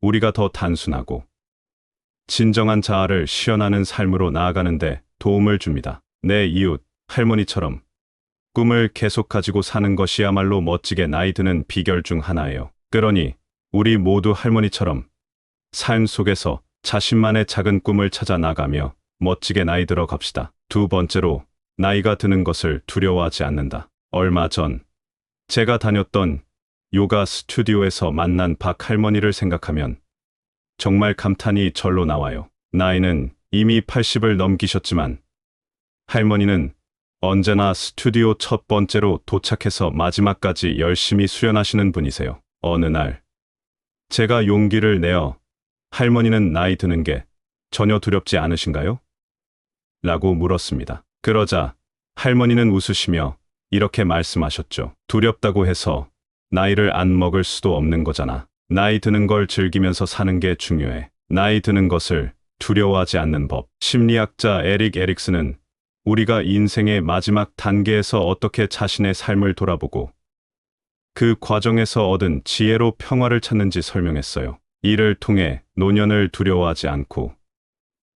우리가 더 단순하고 진정한 자아를 실현하는 삶으로 나아가는 데 도움을 줍니다. 내 이웃 할머니처럼 꿈을 계속 가지고 사는 것이야말로 멋지게 나이 드는 비결 중 하나예요. 그러니 우리 모두 할머니처럼 삶 속에서 자신만의 작은 꿈을 찾아 나가며 멋지게 나이 들어 갑시다. 두 번째로, 나이가 드는 것을 두려워하지 않는다. 얼마 전 제가 다녔던 요가 스튜디오에서 만난 박 할머니를 생각하면 정말 감탄이 절로 나와요. 나이는 이미 80을 넘기셨지만 할머니는 언제나 스튜디오 첫 번째로 도착해서 마지막까지 열심히 수련하시는 분이세요. 어느 날 제가 용기를 내어 할머니는 나이 드는 게 전혀 두렵지 않으신가요? 라고 물었습니다. 그러자 할머니는 웃으시며 이렇게 말씀하셨죠. 두렵다고 해서 나이를 안 먹을 수도 없는 거잖아. 나이 드는 걸 즐기면서 사는 게 중요해. 나이 드는 것을 두려워하지 않는 법. 심리학자 에릭 에릭슨은 우리가 인생의 마지막 단계에서 어떻게 자신의 삶을 돌아보고 그 과정에서 얻은 지혜로 평화를 찾는지 설명했어요. 이를 통해 노년을 두려워하지 않고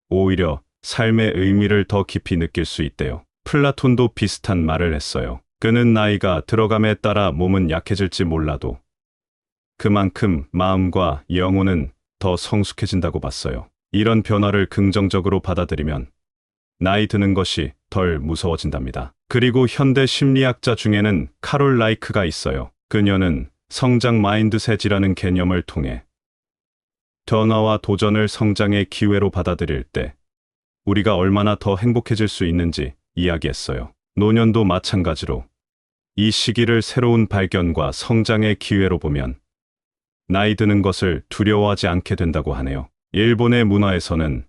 오히려 삶의 의미를 더 깊이 느낄 수 있대요. 플라톤도 비슷한 말을 했어요. 그는 나이가 들어감에 따라 몸은 약해질지 몰라도 그만큼 마음과 영혼은 더 성숙해진다고 봤어요. 이런 변화를 긍정적으로 받아들이면 나이 드는 것이 덜 무서워진답니다. 그리고 현대 심리학자 중에는 카롤 라이크가 있어요. 그녀는 성장 마인드셋이라는 개념을 통해 변화와 도전을 성장의 기회로 받아들일 때 우리가 얼마나 더 행복해질 수 있는지 이야기했어요. 노년도 마찬가지로 이 시기를 새로운 발견과 성장의 기회로 보면 나이 드는 것을 두려워하지 않게 된다고 하네요. 일본의 문화에서는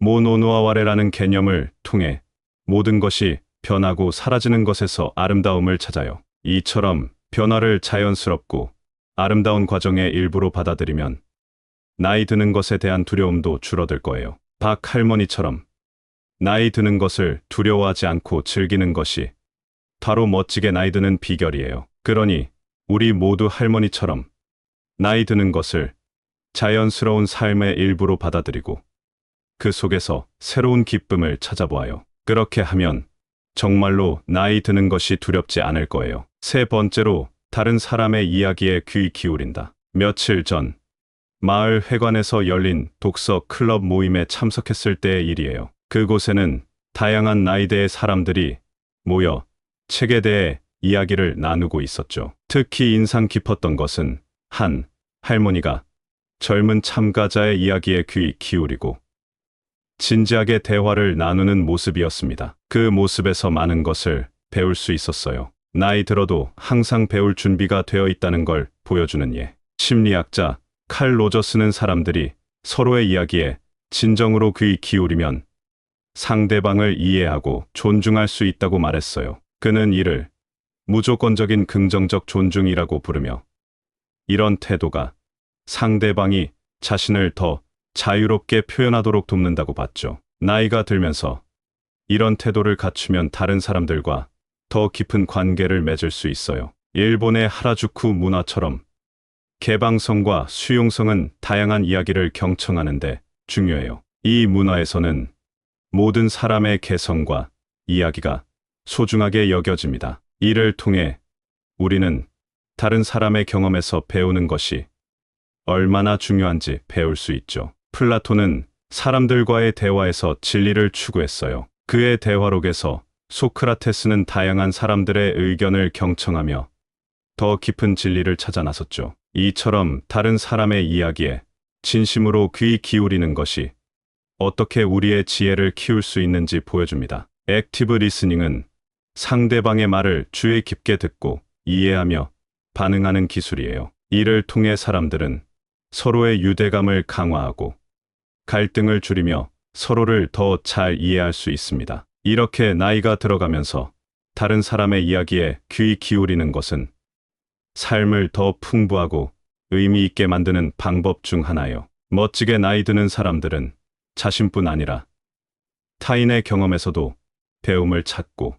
모노노아와레라는 개념을 통해 모든 것이 변하고 사라지는 것에서 아름다움을 찾아요. 이처럼 변화를 자연스럽고 아름다운 과정의 일부로 받아들이면 나이 드는 것에 대한 두려움도 줄어들 거예요. 박 할머니처럼 나이 드는 것을 두려워하지 않고 즐기는 것이 바로 멋지게 나이 드는 비결이에요. 그러니 우리 모두 할머니처럼 나이 드는 것을 자연스러운 삶의 일부로 받아들이고 그 속에서 새로운 기쁨을 찾아보아요. 그렇게 하면 정말로 나이 드는 것이 두렵지 않을 거예요. 세 번째로, 다른 사람의 이야기에 귀 기울인다. 며칠 전 마을 회관에서 열린 독서 클럽 모임에 참석했을 때의 일이에요. 그곳에는 다양한 나이대의 사람들이 모여 책에 대해 이야기를 나누고 있었죠. 특히 인상 깊었던 것은 한 할머니가 젊은 참가자의 이야기에 귀 기울이고 진지하게 대화를 나누는 모습이었습니다. 그 모습에서 많은 것을 배울 수 있었어요. 나이 들어도 항상 배울 준비가 되어 있다는 걸 보여주는 예. 심리학자 칼 로저스는 사람들이 서로의 이야기에 진정으로 귀 기울이면 상대방을 이해하고 존중할 수 있다고 말했어요. 그는 이를 무조건적인 긍정적 존중이라고 부르며 이런 태도가 상대방이 자신을 더 자유롭게 표현하도록 돕는다고 봤죠. 나이가 들면서 이런 태도를 갖추면 다른 사람들과 더 깊은 관계를 맺을 수 있어요. 일본의 하라주쿠 문화처럼 개방성과 수용성은 다양한 이야기를 경청하는데 중요해요. 이 문화에서는 모든 사람의 개성과 이야기가 소중하게 여겨집니다. 이를 통해 우리는 다른 사람의 경험에서 배우는 것이 얼마나 중요한지 배울 수 있죠. 플라톤은 사람들과의 대화에서 진리를 추구했어요. 그의 대화록에서 소크라테스는 다양한 사람들의 의견을 경청하며 더 깊은 진리를 찾아 나섰죠. 이처럼 다른 사람의 이야기에 진심으로 귀 기울이는 것이 어떻게 우리의 지혜를 키울 수 있는지 보여줍니다. 액티브 리스닝은 상대방의 말을 주의 깊게 듣고 이해하며 반응하는 기술이에요. 이를 통해 사람들은 서로의 유대감을 강화하고 갈등을 줄이며 서로를 더 잘 이해할 수 있습니다. 이렇게 나이가 들어가면서 다른 사람의 이야기에 귀 기울이는 것은 삶을 더 풍부하고 의미 있게 만드는 방법 중 하나예요. 멋지게 나이 드는 사람들은 자신뿐 아니라 타인의 경험에서도 배움을 찾고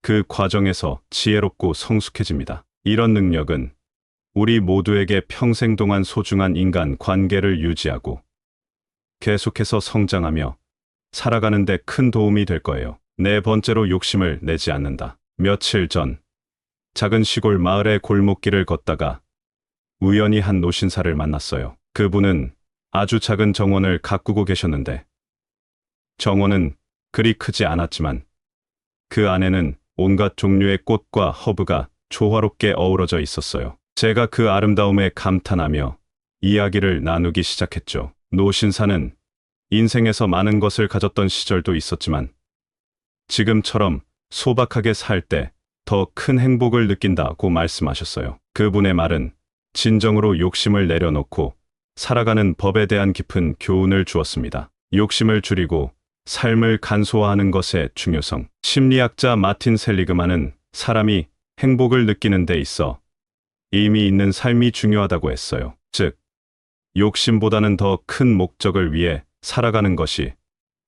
그 과정에서 지혜롭고 성숙해집니다. 이런 능력은 우리 모두에게 평생 동안 소중한 인간 관계를 유지하고 계속해서 성장하며 살아가는 데 큰 도움이 될 거예요. 네 번째로, 욕심을 내지 않는다. 며칠 전 작은 시골 마을의 골목길을 걷다가 우연히 한 노신사를 만났어요. 그분은 아주 작은 정원을 가꾸고 계셨는데 정원은 그리 크지 않았지만 그 안에는 온갖 종류의 꽃과 허브가 조화롭게 어우러져 있었어요. 제가 그 아름다움에 감탄하며 이야기를 나누기 시작했죠. 노신사는 인생에서 많은 것을 가졌던 시절도 있었지만 지금처럼 소박하게 살 때 더 큰 행복을 느낀다고 말씀하셨어요. 그분의 말은 진정으로 욕심을 내려놓고 살아가는 법에 대한 깊은 교훈을 주었습니다. 욕심을 줄이고 삶을 간소화하는 것의 중요성. 심리학자 마틴 셀리그만은 사람이 행복을 느끼는 데 있어 의미 있는 삶이 중요하다고 했어요. 즉, 욕심보다는 더 큰 목적을 위해 살아가는 것이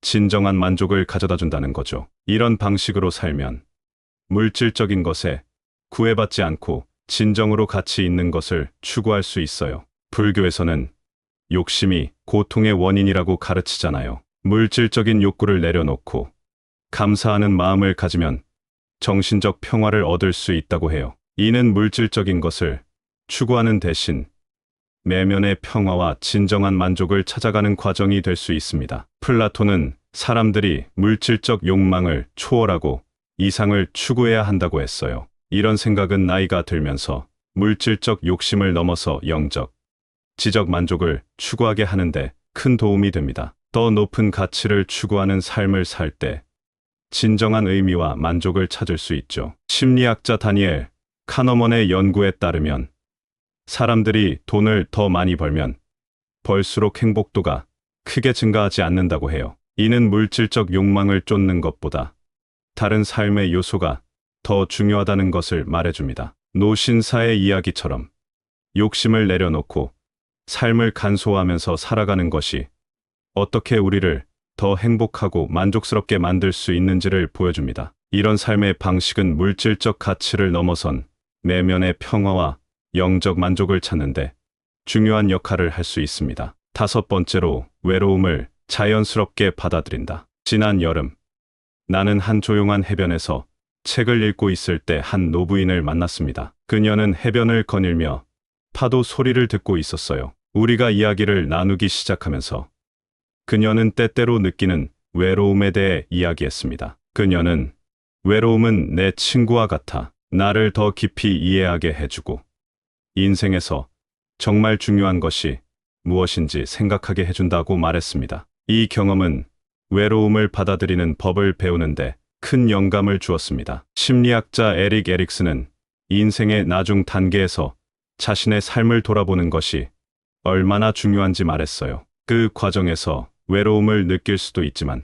진정한 만족을 가져다 준다는 거죠. 이런 방식으로 살면 물질적인 것에 구애받지 않고 진정으로 가치 있는 것을 추구할 수 있어요. 불교에서는 욕심이 고통의 원인이라고 가르치잖아요. 물질적인 욕구를 내려놓고 감사하는 마음을 가지면 정신적 평화를 얻을 수 있다고 해요. 이는 물질적인 것을 추구하는 대신 내면의 평화와 진정한 만족을 찾아가는 과정이 될 수 있습니다. 플라톤은 사람들이 물질적 욕망을 초월하고 이상을 추구해야 한다고 했어요. 이런 생각은 나이가 들면서 물질적 욕심을 넘어서 영적, 지적 만족을 추구하게 하는데 큰 도움이 됩니다. 더 높은 가치를 추구하는 삶을 살 때 진정한 의미와 만족을 찾을 수 있죠. 심리학자 다니엘 카너먼의 연구에 따르면 사람들이 돈을 더 많이 벌면 벌수록 행복도가 크게 증가하지 않는다고 해요. 이는 물질적 욕망을 쫓는 것보다 다른 삶의 요소가 더 중요하다는 것을 말해줍니다. 노신사의 이야기처럼 욕심을 내려놓고 삶을 간소화하면서 살아가는 것이 어떻게 우리를 더 행복하고 만족스럽게 만들 수 있는지를 보여줍니다. 이런 삶의 방식은 물질적 가치를 넘어선 내면의 평화와 영적 만족을 찾는데 중요한 역할을 할 수 있습니다. 다섯 번째로, 외로움을 자연스럽게 받아들인다. 지난 여름, 나는 한 조용한 해변에서 책을 읽고 있을 때 한 노부인을 만났습니다. 그녀는 해변을 거닐며 파도 소리를 듣고 있었어요. 우리가 이야기를 나누기 시작하면서 그녀는 때때로 느끼는 외로움에 대해 이야기했습니다. 그녀는 외로움은 내 친구와 같아 나를 더 깊이 이해하게 해주고 인생에서 정말 중요한 것이 무엇인지 생각하게 해준다고 말했습니다. 이 경험은 외로움을 받아들이는 법을 배우는데 큰 영감을 주었습니다. 심리학자 에릭 에릭슨은 인생의 나중 단계에서 자신의 삶을 돌아보는 것이 얼마나 중요한지 말했어요. 그 과정에서 외로움을 느낄 수도 있지만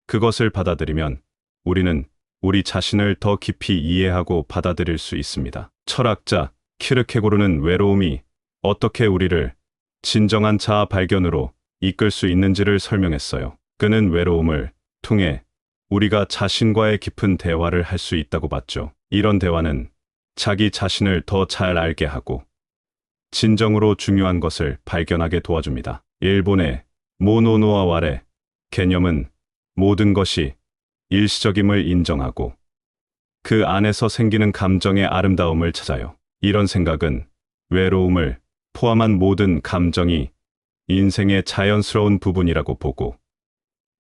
그것을 받아들이면 우리는 우리 자신을 더 깊이 이해하고 받아들일 수 있습니다. 철학자 키르케고르는 외로움이 어떻게 우리를 진정한 자아 발견으로 이끌 수 있는지를 설명했어요. 그는 외로움을 통해 우리가 자신과의 깊은 대화를 할 수 있다고 봤죠. 이런 대화는 자기 자신을 더 잘 알게 하고 진정으로 중요한 것을 발견하게 도와줍니다. 일본의 모노노아와레 개념은 모든 것이 일시적임을 인정하고 그 안에서 생기는 감정의 아름다움을 찾아요. 이런 생각은 외로움을 포함한 모든 감정이 인생의 자연스러운 부분이라고 보고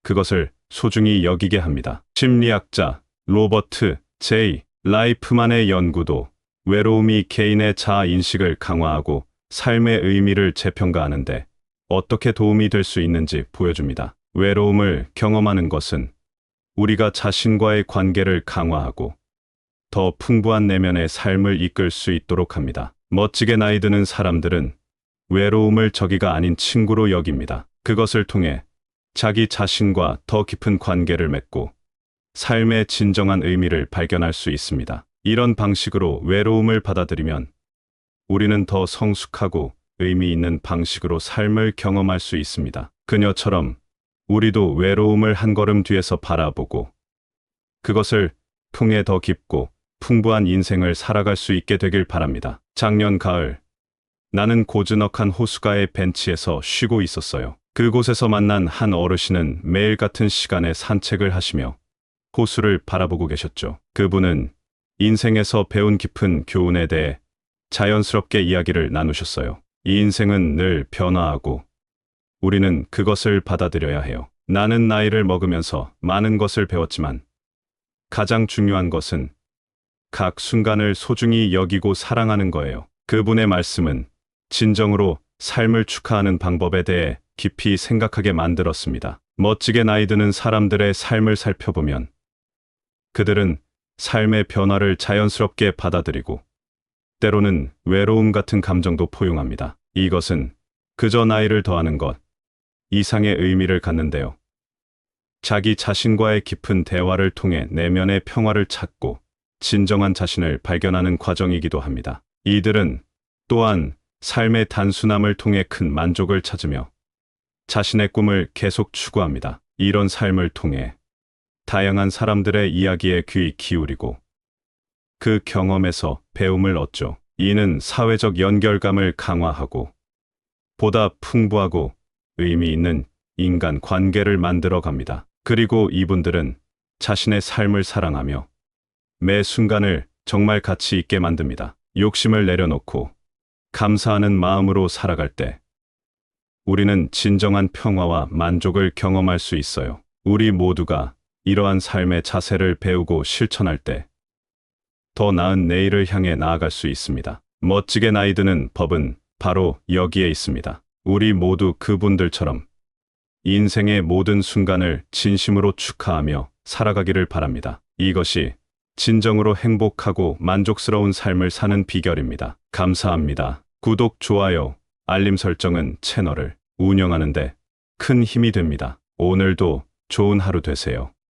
그것을 소중히 여기게 합니다. 심리학자 로버트 J. 라이프만의 연구도 외로움이 개인의 자아 인식을 강화하고 삶의 의미를 재평가하는데 어떻게 도움이 될 수 있는지 보여줍니다. 외로움을 경험하는 것은 우리가 자신과의 관계를 강화하고 더 풍부한 내면의 삶을 이끌 수 있도록 합니다. 멋지게 나이 드는 사람들은 외로움을 적이가 아닌 친구로 여깁니다. 그것을 통해 자기 자신과 더 깊은 관계를 맺고 삶의 진정한 의미를 발견할 수 있습니다. 이런 방식으로 외로움을 받아들이면 우리는 더 성숙하고 의미 있는 방식으로 삶을 경험할 수 있습니다. 그녀처럼 우리도 외로움을 한 걸음 뒤에서 바라보고 그것을 통해 더 깊고 풍부한 인생을 살아갈 수 있게 되길 바랍니다. 작년 가을, 나는 고즈넉한 호수가의 벤치에서 쉬고 있었어요. 그곳에서 만난 한 어르신은 매일 같은 시간에 산책을 하시며 호수를 바라보고 계셨죠. 그분은 인생에서 배운 깊은 교훈에 대해 자연스럽게 이야기를 나누셨어요. 이 인생은 늘 변화하고 우리는 그것을 받아들여야 해요. 나는 나이를 먹으면서 많은 것을 배웠지만 가장 중요한 것은 각 순간을 소중히 여기고 사랑하는 거예요. 그분의 말씀은 진정으로 삶을 축하하는 방법에 대해 깊이 생각하게 만들었습니다. 멋지게 나이 드는 사람들의 삶을 살펴보면 그들은 삶의 변화를 자연스럽게 받아들이고 때로는 외로움 같은 감정도 포용합니다. 이것은 그저 나이를 더하는 것 이상의 의미를 갖는데요. 자기 자신과의 깊은 대화를 통해 내면의 평화를 찾고 진정한 자신을 발견하는 과정이기도 합니다. 이들은 또한 삶의 단순함을 통해 큰 만족을 찾으며 자신의 꿈을 계속 추구합니다. 이런 삶을 통해 다양한 사람들의 이야기에 귀 기울이고 그 경험에서 배움을 얻죠. 이는 사회적 연결감을 강화하고 보다 풍부하고 의미 있는 인간 관계를 만들어 갑니다. 그리고 이분들은 자신의 삶을 사랑하며 매 순간을 정말 가치 있게 만듭니다. 욕심을 내려놓고 감사하는 마음으로 살아갈 때 우리는 진정한 평화와 만족을 경험할 수 있어요. 우리 모두가 이러한 삶의 자세를 배우고 실천할 때 더 나은 내일을 향해 나아갈 수 있습니다. 멋지게 나이 드는 법은 바로 여기에 있습니다. 우리 모두 그분들처럼 인생의 모든 순간을 진심으로 축하하며 살아가기를 바랍니다. 이것이 진정으로 행복하고 만족스러운 삶을 사는 비결입니다. 감사합니다. 구독, 좋아요, 알림 설정은 채널을 운영하는 데 큰 힘이 됩니다. 오늘도 좋은 하루 되세요.